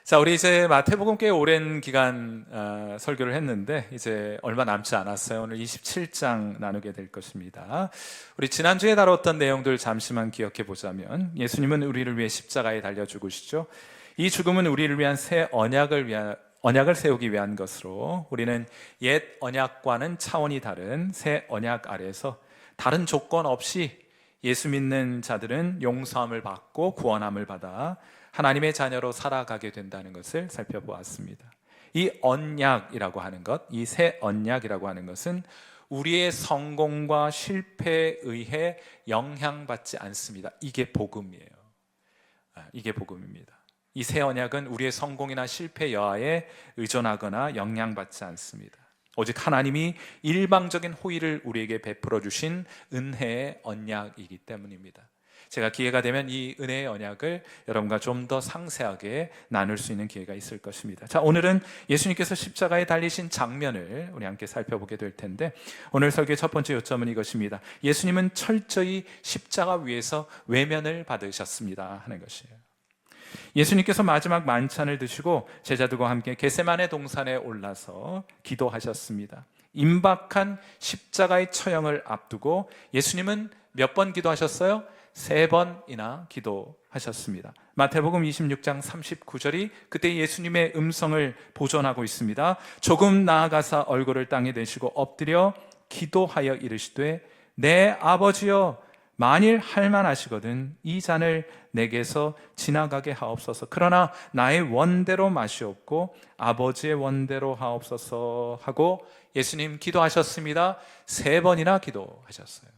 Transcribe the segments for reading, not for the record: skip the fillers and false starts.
자, 우리 이제 마태복음 꽤 오랜 기간 설교를 했는데 이제 얼마 남지 않았어요. 오늘 27장 나누게 될 것입니다. 우리 지난주에 다뤘던 내용들 잠시만 기억해 보자면, 예수님은 우리를 위해 십자가에 달려 죽으시죠. 이 죽음은 우리를 위한 새 언약을 세우기 위한 것으로, 우리는 옛 언약과는 차원이 다른 새 언약 아래에서 다른 조건 없이 예수 믿는 자들은 용서함을 받고 구원함을 받아 하나님의 자녀로 살아가게 된다는 것을 살펴보았습니다. 이 언약이라고 하는 것, 이 새 언약이라고 하는 것은 우리의 성공과 실패에 의해 영향받지 않습니다. 이게 복음이에요. 이게 복음입니다. 이 새 언약은 우리의 성공이나 실패 여하에 의존하거나 영향받지 않습니다. 오직 하나님이 일방적인 호의를 우리에게 베풀어 주신 은혜의 언약이기 때문입니다. 제가 기회가 되면 이 은혜의 언약을 여러분과 좀 더 상세하게 나눌 수 있는 기회가 있을 것입니다. 자, 오늘은 예수님께서 십자가에 달리신 장면을 우리 함께 살펴보게 될 텐데, 오늘 설교의 첫 번째 요점은 이것입니다. 예수님은 철저히 십자가 위에서 외면을 받으셨습니다 하는 것이에요. 예수님께서 마지막 만찬을 드시고 제자들과 함께 겟세마네 동산에 올라서 기도하셨습니다. 임박한 십자가의 처형을 앞두고 예수님은 몇 번 기도하셨어요? 3번이나 기도하셨습니다. 마태복음 26장 39절이 그때 예수님의 음성을 보존하고 있습니다. 조금 나아가사 얼굴을 땅에 대시고 엎드려 기도하여 이르시되, 내 아버지여, 만일 할만하시거든 이 잔을 내게서 지나가게 하옵소서. 그러나 나의 원대로 마시옵고 아버지의 원대로 하옵소서 하고 예수님 기도하셨습니다. 3번이나 기도하셨어요.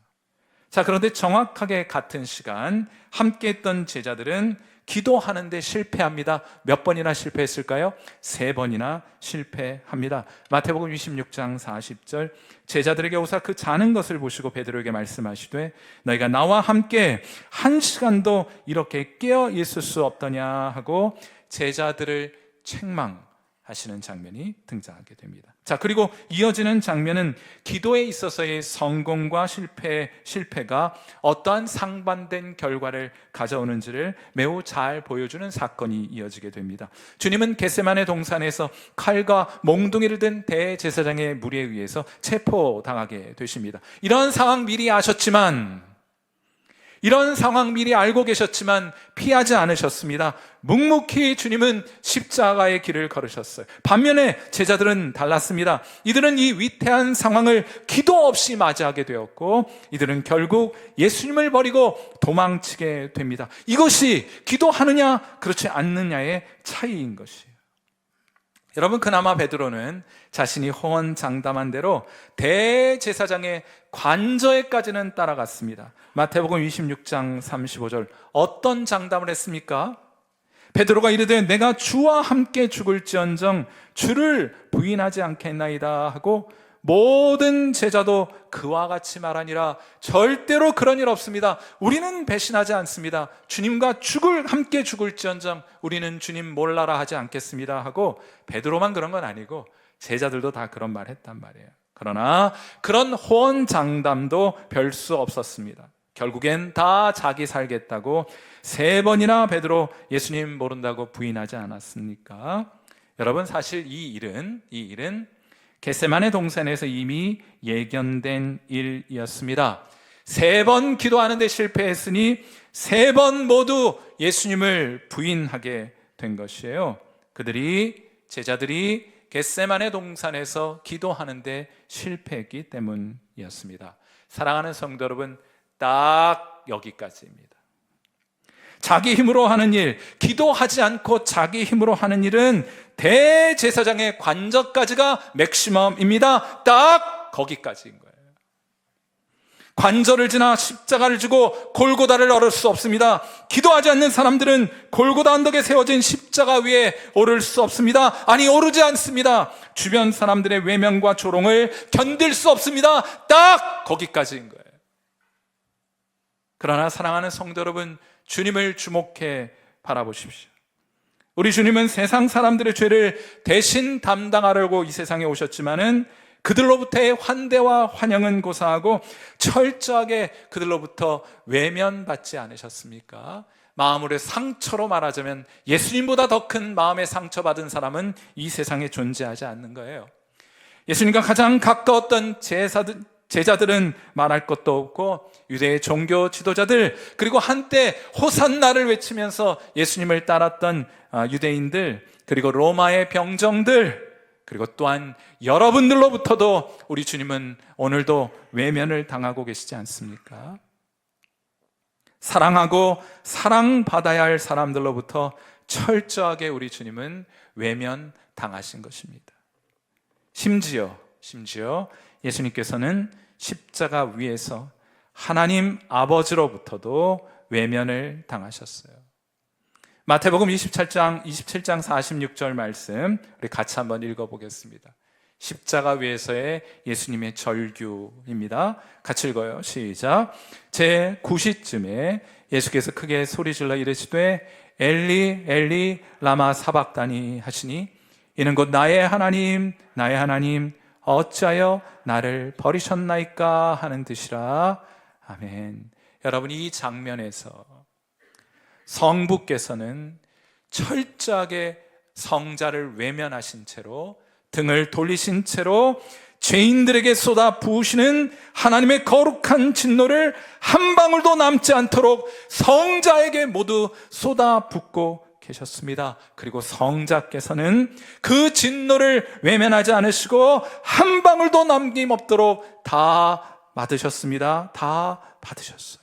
자, 그런데 정확하게 같은 시간 함께 했던 제자들은 기도하는데 실패합니다. 몇 번이나 실패했을까요? 3번이나 실패합니다. 마태복음 26장 40절, 제자들에게 오사 그 자는 것을 보시고 베드로에게 말씀하시되, 너희가 나와 함께 1시간도 이렇게 깨어 있을 수 없더냐 하고 제자들을 책망하시는 장면이 등장하게 됩니다. 자, 그리고 이어지는 장면은 기도에 있어서의 성공과 실패가 어떠한 상반된 결과를 가져오는지를 매우 잘 보여주는 사건이 이어지게 됩니다. 주님은 겟세마네 동산에서 칼과 몽둥이를 든 대제사장의 무리에 의해서 체포당하게 되십니다. 이런 상황 미리 아셨지만, 이런 상황 미리 알고 계셨지만 피하지 않으셨습니다. 묵묵히 주님은 십자가의 길을 걸으셨어요. 반면에 제자들은 달랐습니다. 이들은 이 위태한 상황을 기도 없이 맞이하게 되었고, 이들은 결국 예수님을 버리고 도망치게 됩니다. 이것이 기도하느냐 그렇지 않느냐의 차이인 것이에요. 여러분, 그나마 베드로는 자신이 호언장담한 대로 대제사장의 관저에까지는 따라갔습니다. 마태복음 26장 35절, 어떤 장담을 했습니까? 베드로가 이르되 내가 주와 함께 죽을지언정 주를 부인하지 않겠나이다 하고 모든 제자도 그와 같이 말하니라. 절대로 그런 일 없습니다. 우리는 배신하지 않습니다. 주님과 함께 죽을지언정 우리는 주님 몰라라 하지 않겠습니다 하고, 베드로만 그런 건 아니고 제자들도 다 그런 말 했단 말이에요. 그러나 그런 호언장담도 별 수 없었습니다. 결국엔 다 자기 살겠다고 3번이나 베드로 예수님 모른다고 부인하지 않았습니까? 여러분, 사실 이 일은 겟세마네 동산에서 이미 예견된 일이었습니다. 3번 기도하는데 실패했으니 3번 모두 예수님을 부인하게 된 것이에요. 제자들이 겟세마네 동산에서 기도하는데 실패했기 때문이었습니다. 사랑하는 성도 여러분, 딱 여기까지입니다. 자기 힘으로 하는 일, 기도하지 않고 자기 힘으로 하는 일은 대제사장의 관저까지가 맥시멈입니다. 딱 거기까지인 거예요. 관저를 지나 십자가를 지고 골고다를 오를 수 없습니다. 기도하지 않는 사람들은 골고다 언덕에 세워진 십자가 위에 오를 수 없습니다. 아니, 오르지 않습니다. 주변 사람들의 외면과 조롱을 견딜 수 없습니다. 딱 거기까지인 거예요. 그러나 사랑하는 성도 여러분, 주님을 주목해 바라보십시오. 우리 주님은 세상 사람들의 죄를 대신 담당하려고 이 세상에 오셨지만은 그들로부터의 환대와 환영은 고사하고 철저하게 그들로부터 외면받지 않으셨습니까? 마음으로 상처로 말하자면 예수님보다 더 큰 마음의 상처받은 사람은 이 세상에 존재하지 않는 거예요. 예수님과 가장 가까웠던 제자들은 말할 것도 없고, 유대의 종교 지도자들, 그리고 한때 호산나를 외치면서 예수님을 따랐던 유대인들, 그리고 로마의 병정들, 그리고 또한 여러분들로부터도 우리 주님은 오늘도 외면을 당하고 계시지 않습니까? 사랑하고 사랑받아야 할 사람들로부터 철저하게 우리 주님은 외면 당하신 것입니다. 심지어 예수님께서는 십자가 위에서 하나님 아버지로부터도 외면을 당하셨어요. 마태복음 27장 46절 말씀 우리 같이 한번 읽어보겠습니다. 십자가 위에서의 예수님의 절규입니다. 같이 읽어요. 시작. 제9시쯤에 예수께서 크게 소리질러 이르시되 엘리 엘리 라마 사박다니 하시니 이는 곧 나의 하나님 어찌하여 나를 버리셨나이까 하는 뜻이라. 아멘. 여러분, 이 장면에서 성부께서는 철저하게 성자를 외면하신 채로, 등을 돌리신 채로 죄인들에게 쏟아 부으시는 하나님의 거룩한 진노를 한 방울도 남지 않도록 성자에게 모두 쏟아 붓고 계셨습니다. 그리고 성자께서는 그 진노를 외면하지 않으시고 한 방울도 남김없도록 다 받으셨습니다. 다 받으셨어요.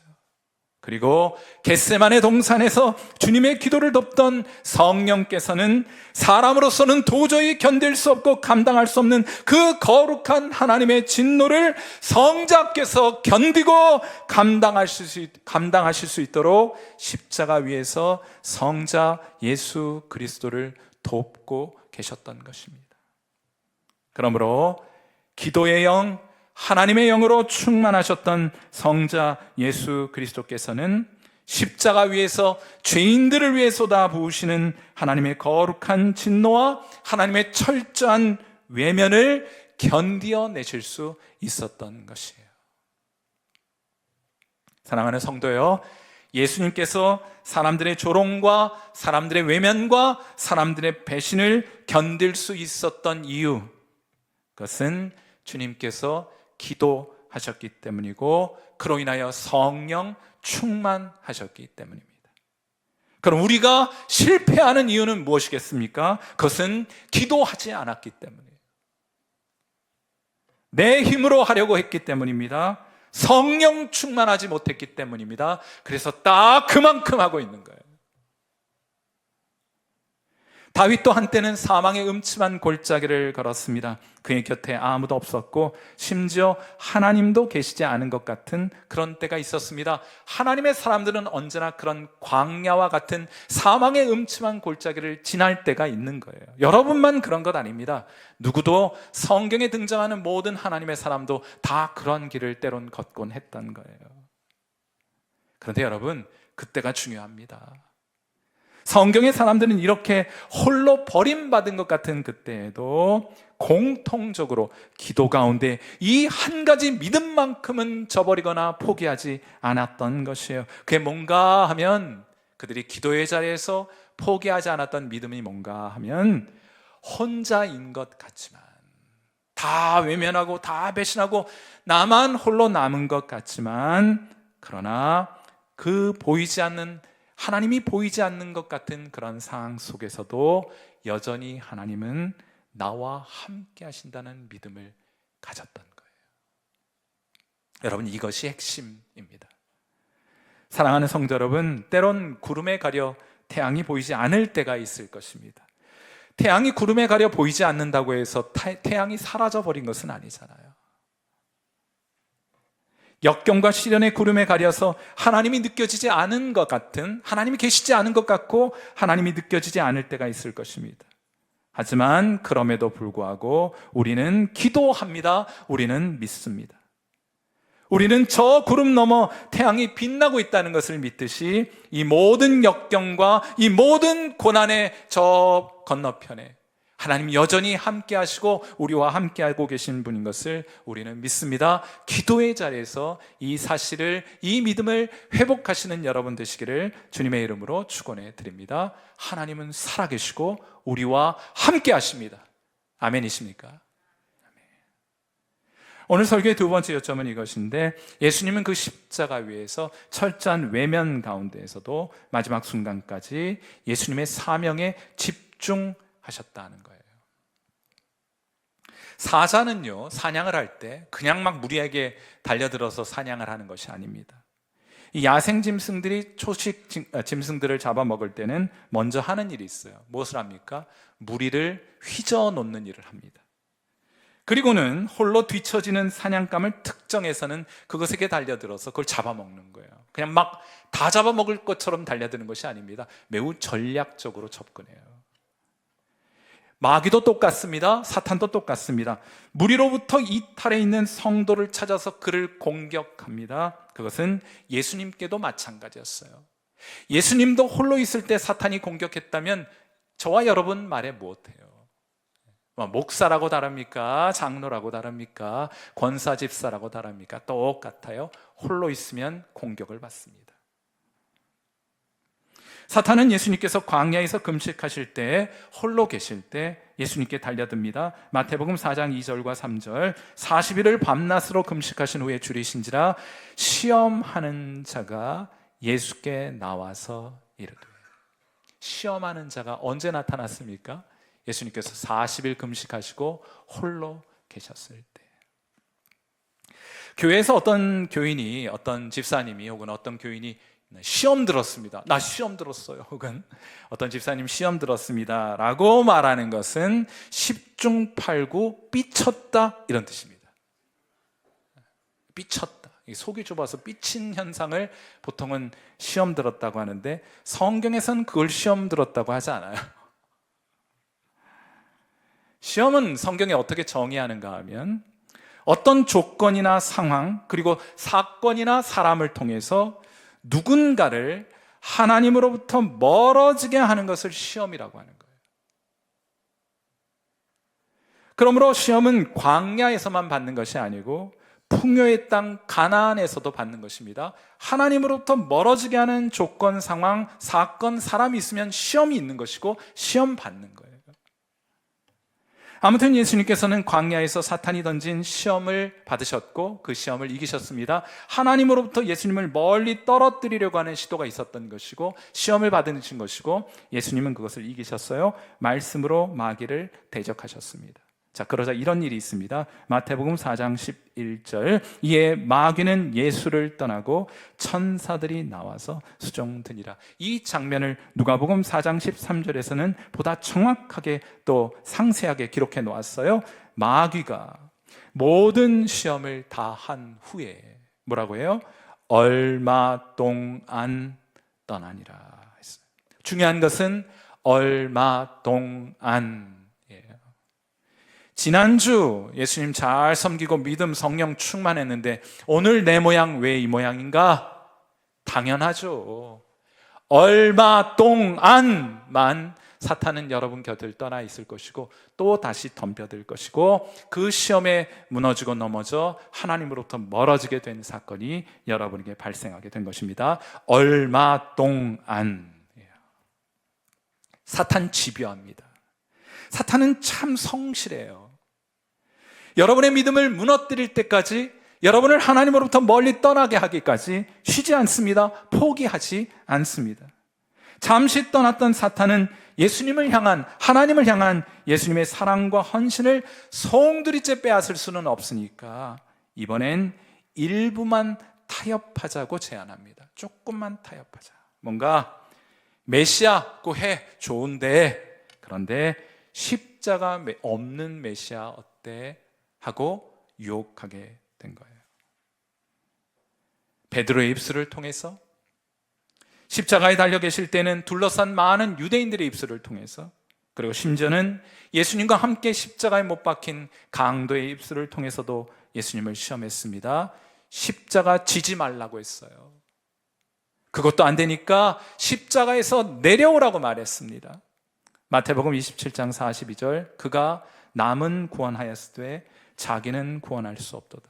그리고 겟세마네 동산에서 주님의 기도를 돕던 성령께서는 사람으로서는 도저히 견딜 수 없고 감당할 수 없는 그 거룩한 하나님의 진노를 성자께서 견디고 감당하실 수 있도록 십자가 위에서 성자 예수 그리스도를 돕고 계셨던 것입니다. 그러므로 기도의 영, 하나님의 영으로 충만하셨던 성자 예수 그리스도께서는 십자가 위에서 죄인들을 위해 쏟아 부으시는 하나님의 거룩한 진노와 하나님의 철저한 외면을 견디어내실 수 있었던 것이에요. 사랑하는 성도요, 예수님께서 사람들의 조롱과 사람들의 외면과 사람들의 배신을 견딜 수 있었던 이유, 그것은 주님께서 기도하셨기 때문이고 그로 인하여 성령 충만하셨기 때문입니다. 그럼 우리가 실패하는 이유는 무엇이겠습니까? 그것은 기도하지 않았기 때문이에요. 내 힘으로 하려고 했기 때문입니다. 성령 충만하지 못했기 때문입니다. 그래서 딱 그만큼 하고 있는 거예요. 다윗도 한때는 사망의 음침한 골짜기를 걸었습니다. 그의 곁에 아무도 없었고 심지어 하나님도 계시지 않은 것 같은 그런 때가 있었습니다. 하나님의 사람들은 언제나 그런 광야와 같은 사망의 음침한 골짜기를 지날 때가 있는 거예요. 여러분만 그런 것 아닙니다. 누구도 성경에 등장하는 모든 하나님의 사람도 다 그런 길을 때론 걷곤 했던 거예요. 그런데 여러분, 그때가 중요합니다. 성경의 사람들은 이렇게 홀로 버림받은 것 같은 그때에도 공통적으로 기도 가운데 이 한 가지 믿음만큼은 저버리거나 포기하지 않았던 것이에요. 그게 뭔가 하면, 그들이 기도의 자리에서 포기하지 않았던 믿음이 뭔가 하면, 혼자인 것 같지만, 다 외면하고 다 배신하고 나만 홀로 남은 것 같지만, 그러나 그 보이지 않는, 하나님이 보이지 않는 것 같은 그런 상황 속에서도 여전히 하나님은 나와 함께 하신다는 믿음을 가졌던 거예요. 여러분, 이것이 핵심입니다. 사랑하는 성도 여러분, 때론 구름에 가려 태양이 보이지 않을 때가 있을 것입니다. 태양이 구름에 가려 보이지 않는다고 해서 태양이 사라져버린 것은 아니잖아요. 역경과 시련의 구름에 가려서 하나님이 느껴지지 않은 것 같은, 하나님이 계시지 않은 것 같고 하나님이 느껴지지 않을 때가 있을 것입니다. 하지만 그럼에도 불구하고 우리는 기도합니다. 우리는 믿습니다. 우리는 저 구름 너머 태양이 빛나고 있다는 것을 믿듯이 이 모든 역경과 이 모든 고난의 저 건너편에 하나님 여전히 함께 하시고 우리와 함께 하고 계신 분인 것을 우리는 믿습니다. 기도의 자리에서 이 사실을, 이 믿음을 회복하시는 여러분 되시기를 주님의 이름으로 축원해 드립니다. 하나님은 살아계시고 우리와 함께 하십니다. 아멘이십니까? 오늘 설교의 두 번째 요점은 이것인데, 예수님은 그 십자가 위에서 철저한 외면 가운데에서도 마지막 순간까지 예수님의 사명에 집중하셨다는 거예요. 사자는요, 사냥을 할 때 그냥 막 무리에게 달려들어서 사냥을 하는 것이 아닙니다. 이 야생 짐승들이 초식 짐승들을 잡아먹을 때는 먼저 하는 일이 있어요. 무엇을 합니까? 무리를 휘저어 놓는 일을 합니다. 그리고는 홀로 뒤처지는 사냥감을 특정해서는 그것에게 달려들어서 그걸 잡아먹는 거예요. 그냥 막 다 잡아먹을 것처럼 달려드는 것이 아닙니다. 매우 전략적으로 접근해요. 마귀도 똑같습니다. 사탄도 똑같습니다. 무리로부터 이탈해 있는 성도를 찾아서 그를 공격합니다. 그것은 예수님께도 마찬가지였어요. 예수님도 홀로 있을 때 사탄이 공격했다면 저와 여러분 말에 무엇해요? 목사라고 다릅니까? 장로라고 다릅니까? 권사 집사라고 다릅니까? 똑같아요. 홀로 있으면 공격을 받습니다. 사탄은 예수님께서 광야에서 금식하실 때, 홀로 계실 때 예수님께 달려듭니다. 마태복음 4장 2절과 3절, 40일을 밤낮으로 금식하신 후에 줄이신지라 시험하는 자가 예수께 나와서 이르되. 시험하는 자가 언제 나타났습니까? 예수님께서 40일 금식하시고 홀로 계셨을 때. 교회에서 어떤 교인이, 어떤 집사님이 혹은 어떤 교인이 시험 들었습니다. 나 시험 들었어요. 혹은 어떤 집사님 시험 들었습니다 라고 말하는 것은 10중 8구 삐쳤다, 이런 뜻입니다. 삐쳤다. 속이 좁아서 삐친 현상을 보통은 시험 들었다고 하는데, 성경에서는 그걸 시험 들었다고 하지 않아요. 시험은 성경에 어떻게 정의하는가 하면, 어떤 조건이나 상황, 그리고 사건이나 사람을 통해서 누군가를 하나님으로부터 멀어지게 하는 것을 시험이라고 하는 거예요. 그러므로 시험은 광야에서만 받는 것이 아니고 풍요의 땅 가나안에서도 받는 것입니다. 하나님으로부터 멀어지게 하는 조건, 상황, 사건, 사람이 있으면 시험이 있는 것이고 시험 받는 거예요. 아무튼 예수님께서는 광야에서 사탄이 던진 시험을 받으셨고 그 시험을 이기셨습니다. 하나님으로부터 예수님을 멀리 떨어뜨리려고 하는 시도가 있었던 것이고 시험을 받으신 것이고, 예수님은 그것을 이기셨어요. 말씀으로 마귀를 대적하셨습니다. 자, 그러자 이런 일이 있습니다. 마태복음 4장 11절, 이에 마귀는 예수를 떠나고 천사들이 나와서 수종드니라. 이 장면을 누가복음 4장 13절에서는 보다 정확하게 또 상세하게 기록해 놓았어요. 마귀가 모든 시험을 다 한 후에 뭐라고 해요? 얼마 동안 떠나니라 했어요. 중요한 것은 얼마 동안. 지난주 예수님 잘 섬기고 믿음, 성령 충만했는데 오늘 내 모양 왜 이 모양인가? 당연하죠. 얼마 동안만 사탄은 여러분 곁을 떠나 있을 것이고 또 다시 덤벼들 것이고, 그 시험에 무너지고 넘어져 하나님으로부터 멀어지게 된 사건이 여러분에게 발생하게 된 것입니다. 얼마 동안. 사탄 집요합니다. 사탄은 참 성실해요. 여러분의 믿음을 무너뜨릴 때까지, 여러분을 하나님으로부터 멀리 떠나게 하기까지 쉬지 않습니다. 포기하지 않습니다. 잠시 떠났던 사탄은 예수님을 향한, 하나님을 향한 예수님의 사랑과 헌신을 송두리째 빼앗을 수는 없으니까 이번엔 일부만 타협하자고 제안합니다. 조금만 타협하자. 뭔가 메시아고 해, 좋은데, 그런데 십자가 없는 메시아 어때? 하고 유혹하게 된 거예요. 베드로의 입술을 통해서, 십자가에 달려 계실 때는 둘러싼 많은 유대인들의 입술을 통해서, 그리고 심지어는 예수님과 함께 십자가에 못 박힌 강도의 입술을 통해서도 예수님을 시험했습니다. 십자가 지지 말라고 했어요. 그것도 안 되니까 십자가에서 내려오라고 말했습니다. 마태복음 27장 42절, 그가 남은 구원하였으되 자기는 구원할 수 없도다.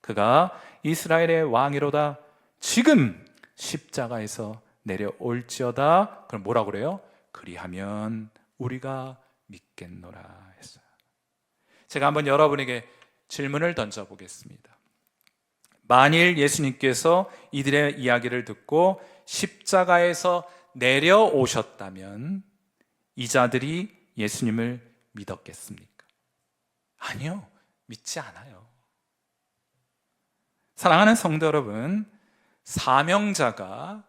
그가 이스라엘의 왕이로다. 지금 십자가에서 내려올지어다. 그럼 뭐라고 그래요? 그리하면 우리가 믿겠노라 했어요. 제가 한번 여러분에게 질문을 던져보겠습니다. 만일 예수님께서 이들의 이야기를 듣고 십자가에서 내려오셨다면 이 자들이 예수님을 믿었겠습니까? 아니요, 믿지 않아요. 사랑하는 성도 여러분, 사명자가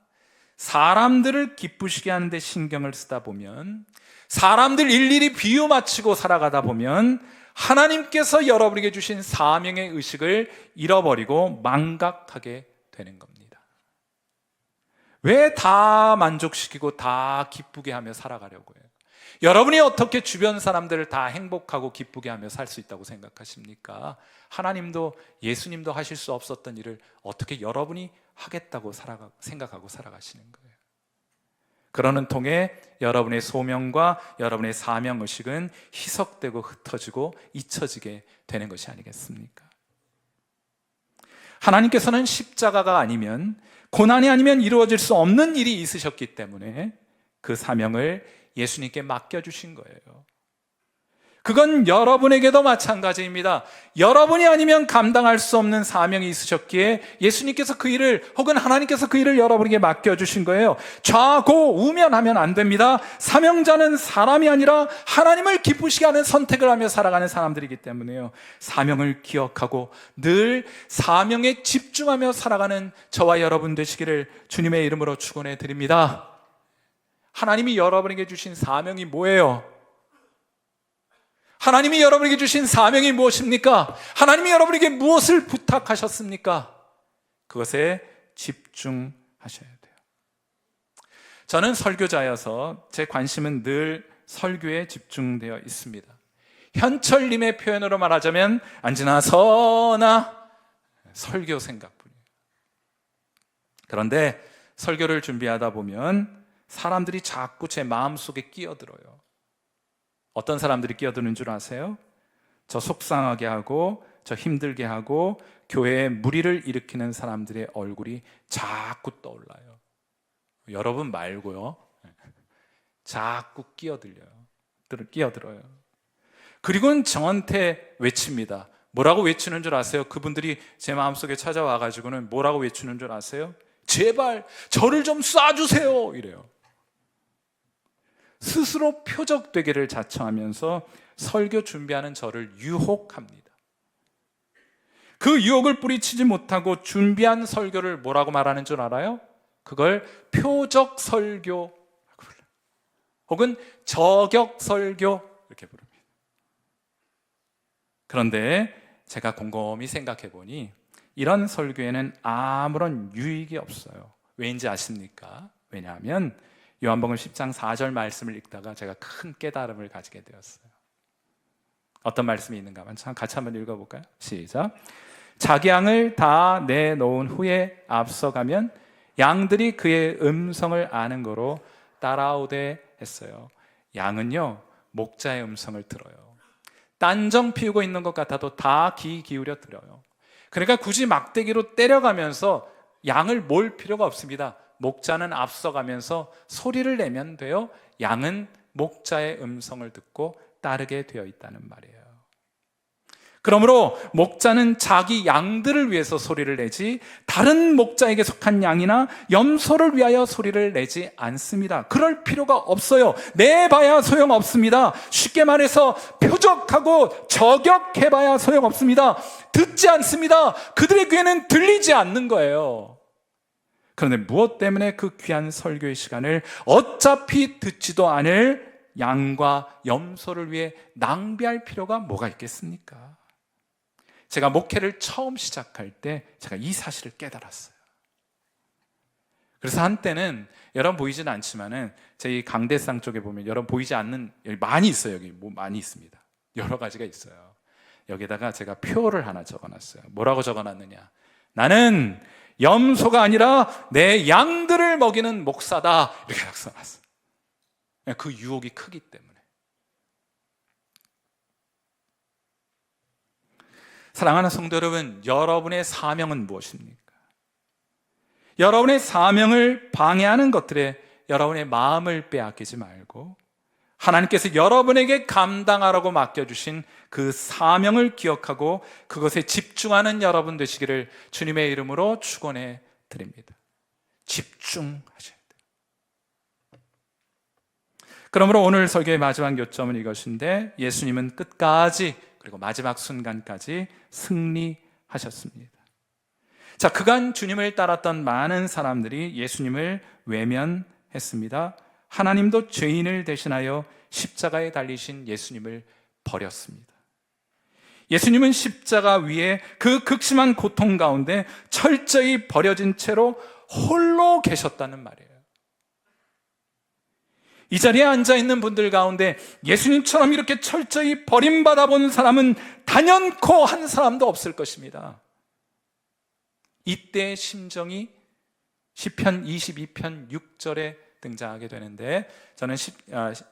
사람들을 기쁘시게 하는데 신경을 쓰다 보면, 사람들 일일이 비유 맞추고 살아가다 보면 하나님께서 여러분에게 주신 사명의 의식을 잃어버리고 망각하게 되는 겁니다. 왜 다 만족시키고 다 기쁘게 하며 살아가려고 해요? 여러분이 어떻게 주변 사람들을 다 행복하고 기쁘게 하며 살 수 있다고 생각하십니까? 하나님도 예수님도 하실 수 없었던 일을 어떻게 여러분이 하겠다고 생각하고 살아가시는 거예요. 그러는 통에 여러분의 소명과 여러분의 사명의식은 희석되고 흩어지고 잊혀지게 되는 것이 아니겠습니까? 하나님께서는 십자가가 아니면, 고난이 아니면 이루어질 수 없는 일이 있으셨기 때문에 그 사명을 예수님께 맡겨주신 거예요. 그건 여러분에게도 마찬가지입니다. 여러분이 아니면 감당할 수 없는 사명이 있으셨기에 예수님께서 그 일을, 혹은 하나님께서 그 일을 여러분에게 맡겨주신 거예요. 좌고 우면하면 안 됩니다. 사명자는 사람이 아니라 하나님을 기쁘시게 하는 선택을 하며 살아가는 사람들이기 때문에요. 사명을 기억하고 늘 사명에 집중하며 살아가는 저와 여러분 되시기를 주님의 이름으로 축원해 드립니다. 하나님이 여러분에게 주신 사명이 뭐예요? 하나님이 여러분에게 주신 사명이 무엇입니까? 하나님이 여러분에게 무엇을 부탁하셨습니까? 그것에 집중하셔야 돼요. 저는 설교자여서 제 관심은 늘 설교에 집중되어 있습니다. 현철님의 표현으로 말하자면 앉으나 서나 설교 생각뿐이에요. 그런데 설교를 준비하다 보면 사람들이 자꾸 제 마음속에 끼어들어요. 어떤 사람들이 끼어드는 줄 아세요? 저 속상하게 하고 저 힘들게 하고 교회에 무리를 일으키는 사람들의 얼굴이 자꾸 떠올라요. 여러분 말고요. 자꾸 끼어들어요. 그리고는 저한테 외칩니다. 뭐라고 외치는 줄 아세요? 그분들이 제 마음속에 찾아와가지고는 뭐라고 외치는 줄 아세요? 제발 저를 좀 쏴주세요 이래요. 스스로 표적되기를 자청하면서 설교 준비하는 저를 유혹합니다. 그 유혹을 뿌리치지 못하고 준비한 설교를 뭐라고 말하는 줄 알아요? 그걸 표적 설교 혹은 저격 설교 이렇게 부릅니다. 그런데 제가 곰곰이 생각해 보니 이런 설교에는 아무런 유익이 없어요. 왜인지 아십니까? 왜냐하면 요한복음 10장 4절 말씀을 읽다가 제가 큰 깨달음을 가지게 되었어요. 어떤 말씀이 있는가 같이 한번 읽어볼까요? 시작. 자기 양을 다 내놓은 후에 앞서가면 양들이 그의 음성을 아는 거로 따라오되 했어요. 양은요 목자의 음성을 들어요. 딴정 피우고 있는 것 같아도 다 귀 기울여 들어요. 그러니까 굳이 막대기로 때려가면서 양을 몰 필요가 없습니다. 목자는 앞서가면서 소리를 내면 돼요. 양은 목자의 음성을 듣고 따르게 되어 있다는 말이에요. 그러므로 목자는 자기 양들을 위해서 소리를 내지 다른 목자에게 속한 양이나 염소를 위하여 소리를 내지 않습니다. 그럴 필요가 없어요. 내봐야 소용없습니다. 쉽게 말해서 표적하고 저격해봐야 소용없습니다. 듣지 않습니다. 그들의 귀에는 들리지 않는 거예요. 그런데 무엇 때문에 그 귀한 설교의 시간을 어차피 듣지도 않을 양과 염소를 위해 낭비할 필요가 뭐가 있겠습니까? 제가 목회를 처음 시작할 때 제가 이 사실을 깨달았어요. 그래서 한때는 여러분 보이지는 않지만은 제 강대상 쪽에 보면 여러분 보이지 않는 여기 많이 있어요. 여기 뭐 많이 있습니다. 여러 가지가 있어요. 여기다가 제가 표를 하나 적어놨어요. 뭐라고 적어놨느냐? 나는 염소가 아니라 내 양들을 먹이는 목사다. 이렇게 써놨어요. 그 유혹이 크기 때문에. 사랑하는 성도 여러분, 여러분의 사명은 무엇입니까? 여러분의 사명을 방해하는 것들에 여러분의 마음을 빼앗기지 말고 하나님께서 여러분에게 감당하라고 맡겨주신 그 사명을 기억하고 그것에 집중하는 여러분 되시기를 주님의 이름으로 축원해 드립니다. 집중하셔야 돼요. 그러므로 오늘 설교의 마지막 요점은 이것인데, 예수님은 끝까지 그리고 마지막 순간까지 승리하셨습니다. 자, 그간 주님을 따랐던 많은 사람들이 예수님을 외면했습니다. 하나님도 죄인을 대신하여 십자가에 달리신 예수님을 버렸습니다. 예수님은 십자가 위에 그 극심한 고통 가운데 철저히 버려진 채로 홀로 계셨다는 말이에요. 이 자리에 앉아있는 분들 가운데 예수님처럼 이렇게 철저히 버림받아 본 사람은 단연코 한 사람도 없을 것입니다. 이때의 심정이 시편 22편 6절에 등장하게 되는데, 저는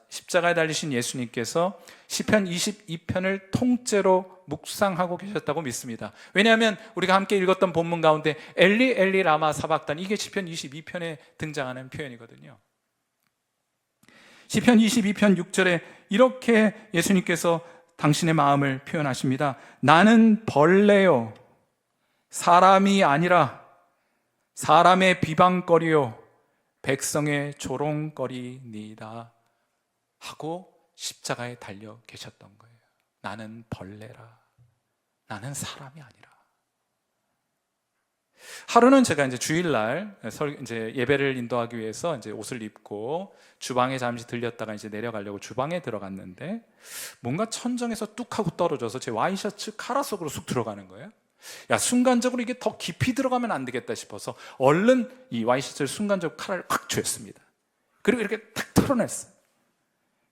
십자가에 달리신 예수님께서 시편 22편을 통째로 묵상하고 계셨다고 믿습니다. 왜냐하면 우리가 함께 읽었던 본문 가운데 엘리 엘리 라마 사박단, 이게 시편 22편에 등장하는 표현이거든요. 시편 22편 6절에 이렇게 예수님께서 당신의 마음을 표현하십니다. 나는 벌레요, 사람이 아니라 사람의 비방거리요, 백성의 조롱거리니이다 하고 십자가에 달려 계셨던 거예요. 나는 벌레라, 나는 사람이 아니라. 하루는 제가 이제 주일날 이제 예배를 인도하기 위해서 이제 옷을 입고 주방에 잠시 들렸다가 이제 내려가려고 주방에 들어갔는데, 뭔가 천정에서 뚝 하고 떨어져서 제 와이셔츠 카라 속으로 쑥 들어가는 거예요. 야, 순간적으로 이게 더 깊이 들어가면 안 되겠다 싶어서 얼른 이 와이셔츠를 순간적으로 칼을 확 쥐었습니다. 그리고 이렇게 탁 털어냈어요.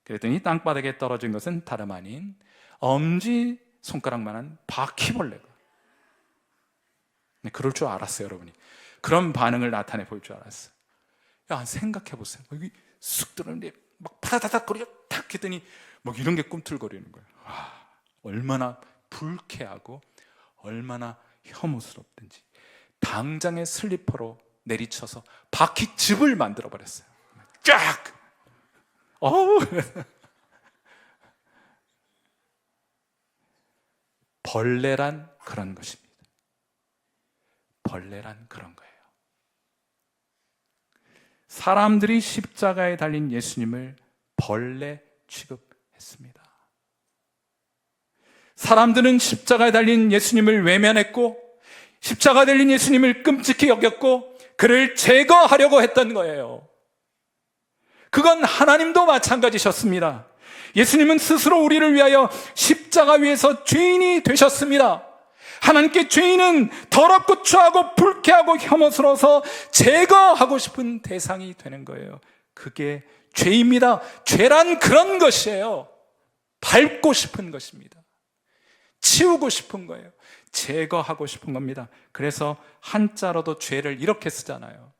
그랬더니 땅바닥에 떨어진 것은 다름 아닌 엄지 손가락만한 바퀴벌레가. 네, 그럴 줄 알았어요, 여러분이. 그런 반응을 나타내 볼 줄 알았어요. 야, 생각해 보세요. 여기 쑥 들어오는데 막 파다다닥 거리고 탁 했더니 막 이런 게 꿈틀거리는 거예요. 와, 얼마나 불쾌하고 얼마나 혐오스럽든지 당장의 슬리퍼로 내리쳐서 바퀴즙을 만들어 버렸어요. 쫙! 어우! 벌레란 그런 것입니다. 벌레란 그런 거예요. 사람들이 십자가에 달린 예수님을 벌레 취급했습니다. 사람들은 십자가에 달린 예수님을 외면했고, 십자가에 달린 예수님을 끔찍히 여겼고, 그를 제거하려고 했던 거예요. 그건 하나님도 마찬가지셨습니다. 예수님은 스스로 우리를 위하여 십자가 위에서 죄인이 되셨습니다. 하나님께 죄인은 더럽고 추하고 불쾌하고 혐오스러워서 제거하고 싶은 대상이 되는 거예요. 그게 죄입니다. 죄란 그런 것이에요. 밟고 싶은 것입니다. 치우고 싶은 거예요. 제거하고 싶은 겁니다. 그래서 한자로도 죄를 이렇게 쓰잖아요.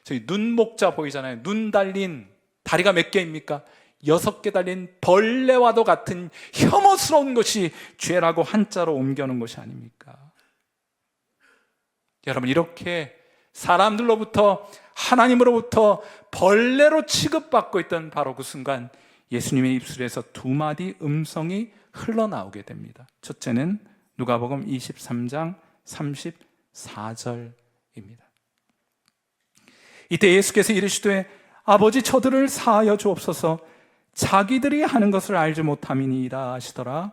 저기 눈목자 보이잖아요. 눈 달린, 다리가 몇 개입니까? 6개 달린 벌레와도 같은 혐오스러운 것이 죄라고 한자로 옮겨놓은 것이 아닙니까? 여러분, 이렇게 사람들로부터, 하나님으로부터 벌레로 취급받고 있던 바로 그 순간 예수님의 입술에서 두 마디 음성이 흘러나오게 됩니다. 첫째는 누가복음 23장 34절입니다. 이때 예수께서 이르시되 아버지, 저들을 사하여 주옵소서. 자기들이 하는 것을 알지 못함이니이다 하시더라.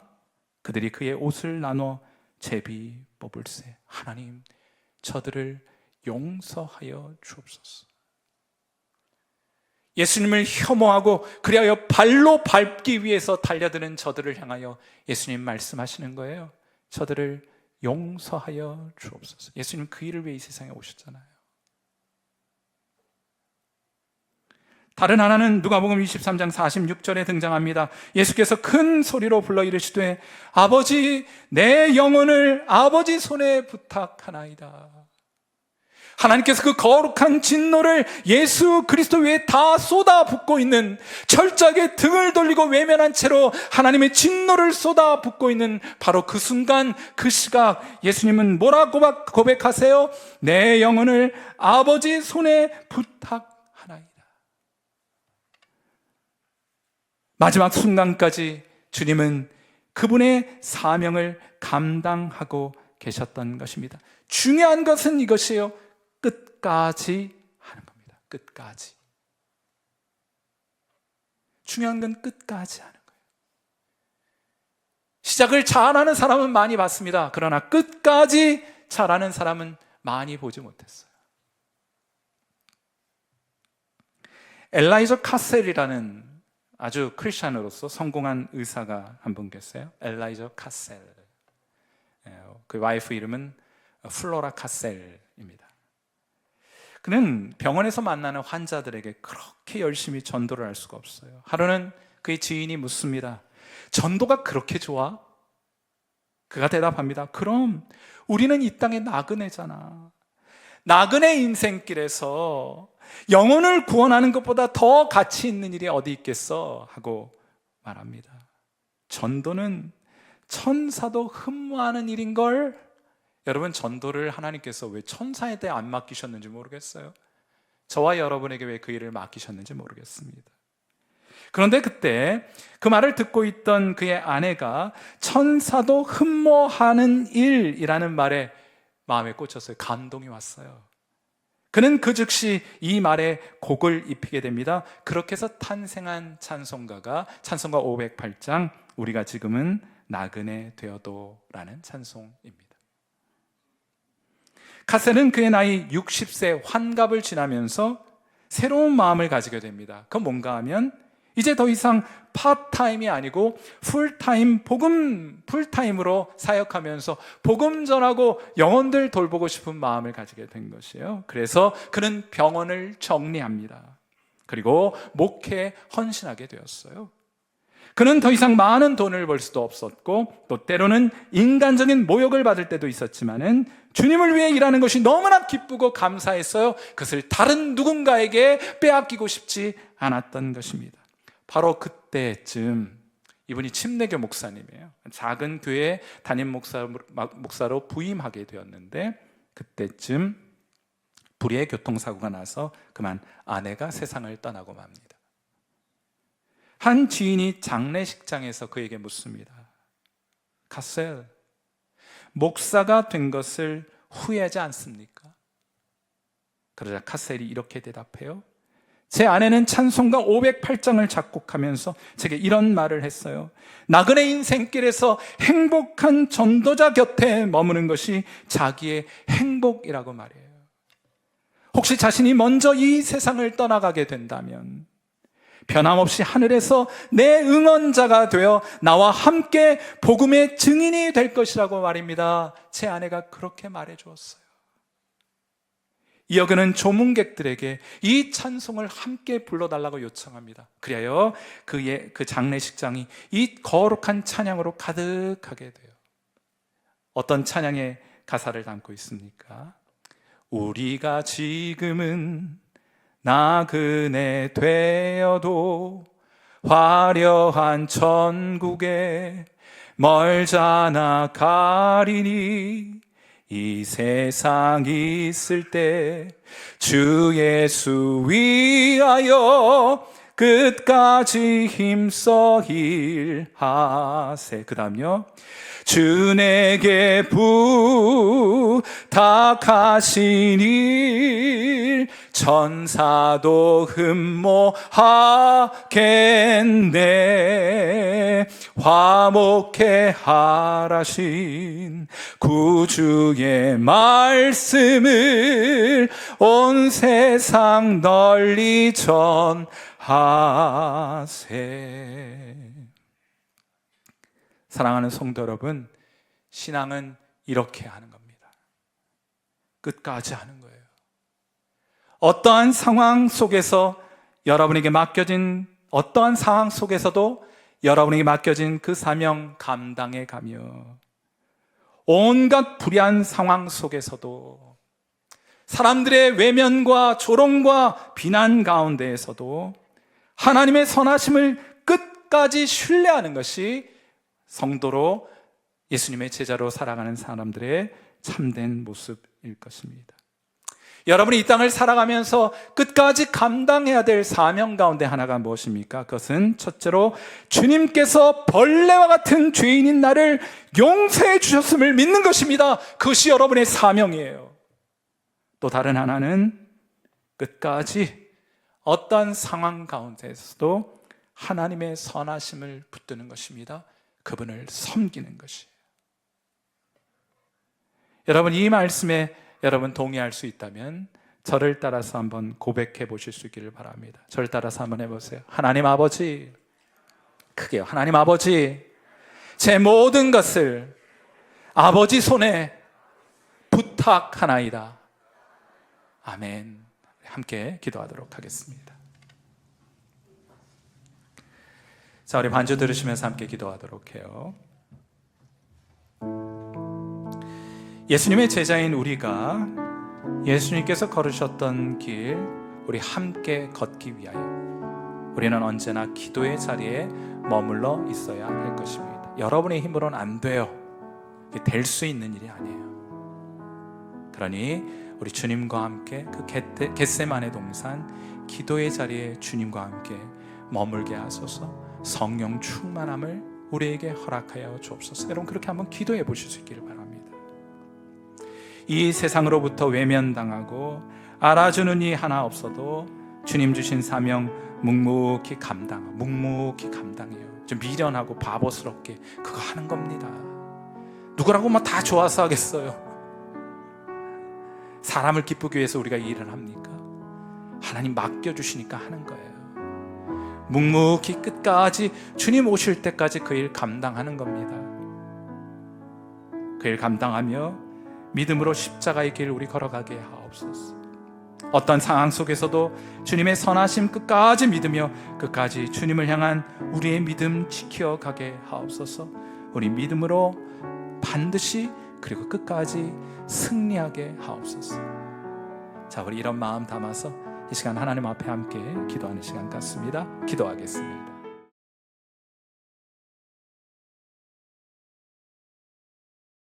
그들이 그의 옷을 나눠 제비 뽑을세. 하나님, 저들을 용서하여 주옵소서. 예수님을 혐오하고 그리하여 발로 밟기 위해서 달려드는 저들을 향하여 예수님 말씀하시는 거예요. 저들을 용서하여 주옵소서. 예수님 그 일을 위해 이 세상에 오셨잖아요. 다른 하나는 누가복음 23장 46절에 등장합니다. 예수께서 큰 소리로 불러 이르시되 아버지, 내 영혼을 아버지 손에 부탁하나이다. 하나님께서 그 거룩한 진노를 예수 그리스도 위에 다 쏟아붓고 있는, 철저하게 등을 돌리고 외면한 채로 하나님의 진노를 쏟아붓고 있는 바로 그 순간, 그 시각, 예수님은 뭐라고 고백하세요? 내 영혼을 아버지 손에 부탁하나이다. 마지막 순간까지 주님은 그분의 사명을 감당하고 계셨던 것입니다. 중요한 것은 이것이에요. 끝까지 하는 겁니다. 끝까지. 중요한 건 끝까지 하는 거예요. 시작을 잘하는 사람은 많이 봤습니다. 그러나 끝까지 잘하는 사람은 많이 보지 못했어요. 엘라이저 카셀이라는 아주 크리스찬으로서 성공한 의사가 한 분 계세요. 엘라이저 카셀. 그 와이프 이름은 플로라 카셀입니다. 그는 병원에서 만나는 환자들에게 그렇게 열심히 전도를 할 수가 없어요. 하루는 그의 지인이 묻습니다. 전도가 그렇게 좋아? 그가 대답합니다. 그럼 우리는 이 땅의 나그네잖아. 나그네 인생길에서 영혼을 구원하는 것보다 더 가치 있는 일이 어디 있겠어? 하고 말합니다. 전도는 천사도 흠모하는 일인걸. 여러분, 전도를 하나님께서 왜 천사에 안 맡기셨는지 모르겠어요. 저와 여러분에게 왜 그 일을 맡기셨는지 모르겠습니다. 그런데 그때 그 말을 듣고 있던 그의 아내가 천사도 흠모하는 일이라는 말에 마음에 꽂혔어요. 감동이 왔어요. 그는 그 즉시 이 말에 곡을 입히게 됩니다. 그렇게 해서 탄생한 찬송가가 찬송가 508장 우리가 지금은 나그네 되어도라는 찬송입니다. 카셀은 그의 나이 60세 환갑을 지나면서 새로운 마음을 가지게 됩니다. 그건 뭔가 하면 이제 더 이상 파트타임이 아니고 풀타임으로 사역하면서 복음 전하고 영혼들 돌보고 싶은 마음을 가지게 된 것이에요. 그래서 그는 병원을 정리합니다. 그리고 목회에 헌신하게 되었어요. 그는 더 이상 많은 돈을 벌 수도 없었고 또 때로는 인간적인 모욕을 받을 때도 있었지만은 주님을 위해 일하는 것이 너무나 기쁘고 감사했어요. 그것을 다른 누군가에게 빼앗기고 싶지 않았던 것입니다. 바로 그때쯤 이분이 침례교 목사님이에요. 작은 교회 담임 목사로 부임하게 되었는데 그때쯤 불의의 교통사고가 나서 그만 아내가 세상을 떠나고 맙니다. 한 지인이 장례식장에서 그에게 묻습니다. 카셀, 목사가 된 것을 후회하지 않습니까? 그러자 카셀이 이렇게 대답해요. 제 아내는 찬송가 508장을 작곡하면서 제게 이런 말을 했어요. 나그네 인생길에서 행복한 전도자 곁에 머무는 것이 자기의 행복이라고 말해요. 혹시 자신이 먼저 이 세상을 떠나가게 된다면 변함없이 하늘에서 내 응원자가 되어 나와 함께 복음의 증인이 될 것이라고 말입니다. 제 아내가 그렇게 말해 주었어요. 이어 그는 조문객들에게 이 찬송을 함께 불러달라고 요청합니다. 그리하여 그의 그 장례식장이 이 거룩한 찬양으로 가득하게 돼요. 어떤 찬양의 가사를 담고 있습니까? 우리가 지금은 나그네 되어도 화려한 천국에 멀잖아 가리니 이 세상 있을 때 주 예수 위하여 끝까지 힘써 일하세. 그 다음요. 주 내게 부탁하신 일 천사도 흠모하겠네. 화목해 하라신 구주의 말씀을 온 세상 널리 전하세. 사랑하는 성도 여러분, 신앙은 이렇게 하는 겁니다. 끝까지 하는 거예요. 어떠한 상황 속에서 여러분에게 맡겨진 어떠한 상황 속에서도 여러분에게 맡겨진 그 사명 감당해 가며 온갖 불의한 상황 속에서도 사람들의 외면과 조롱과 비난 가운데에서도 하나님의 선하심을 끝까지 신뢰하는 것이 성도로 예수님의 제자로 살아가는 사람들의 참된 모습일 것입니다. 여러분이 이 땅을 살아가면서 끝까지 감당해야 될 사명 가운데 하나가 무엇입니까? 그것은 첫째로 주님께서 벌레와 같은 죄인인 나를 용서해 주셨음을 믿는 것입니다. 그것이 여러분의 사명이에요. 또 다른 하나는 끝까지 어떤 상황 가운데에서도 하나님의 선하심을 붙드는 것입니다. 그분을 섬기는 것이에요. 여러분, 이 말씀에 여러분 동의할 수 있다면 저를 따라서 한번 고백해 보실 수 있기를 바랍니다. 저를 따라서 한번 해보세요. 하나님 아버지, 크게요. 하나님 아버지, 제 모든 것을 아버지 손에 부탁하나이다. 아멘. 함께 기도하도록 하겠습니다. 자, 우리 반주 들으시면서 함께 기도하도록 해요. 예수님의 제자인 우리가 예수님께서 걸으셨던 길 우리 함께 걷기 위하여 우리는 언제나 기도의 자리에 머물러 있어야 할 것입니다. 여러분의 힘으로는 안 돼요. 될 수 있는 일이 아니에요. 그러니 우리 주님과 함께 그 겟세마네 동산 기도의 자리에 주님과 함께 머물게 하소서. 성령 충만함을 우리에게 허락하여 주옵소서. 여러분, 그렇게 한번 기도해 보실 수 있기를 바랍니다. 이 세상으로부터 외면당하고 알아주는 이 하나 없어도 주님 주신 사명 묵묵히 감당해요. 좀 미련하고 바보스럽게 그거 하는 겁니다. 누구라고 뭐 다 좋아서 하겠어요? 사람을 기쁘기 위해서 우리가 이 일을 합니까? 하나님 맡겨주시니까 하는 거예요. 묵묵히 끝까지 주님 오실 때까지 그 일 감당하는 겁니다. 그 일 감당하며 믿음으로 십자가의 길 우리 걸어가게 하옵소서. 어떤 상황 속에서도 주님의 선하심 끝까지 믿으며 끝까지 주님을 향한 우리의 믿음 지켜가게 하옵소서. 우리 믿음으로 반드시 그리고 끝까지 승리하게 하옵소서. 자, 우리 이런 마음 담아서 이 시간 하나님 앞에 함께 기도하는 시간 같습니다. 기도하겠습니다.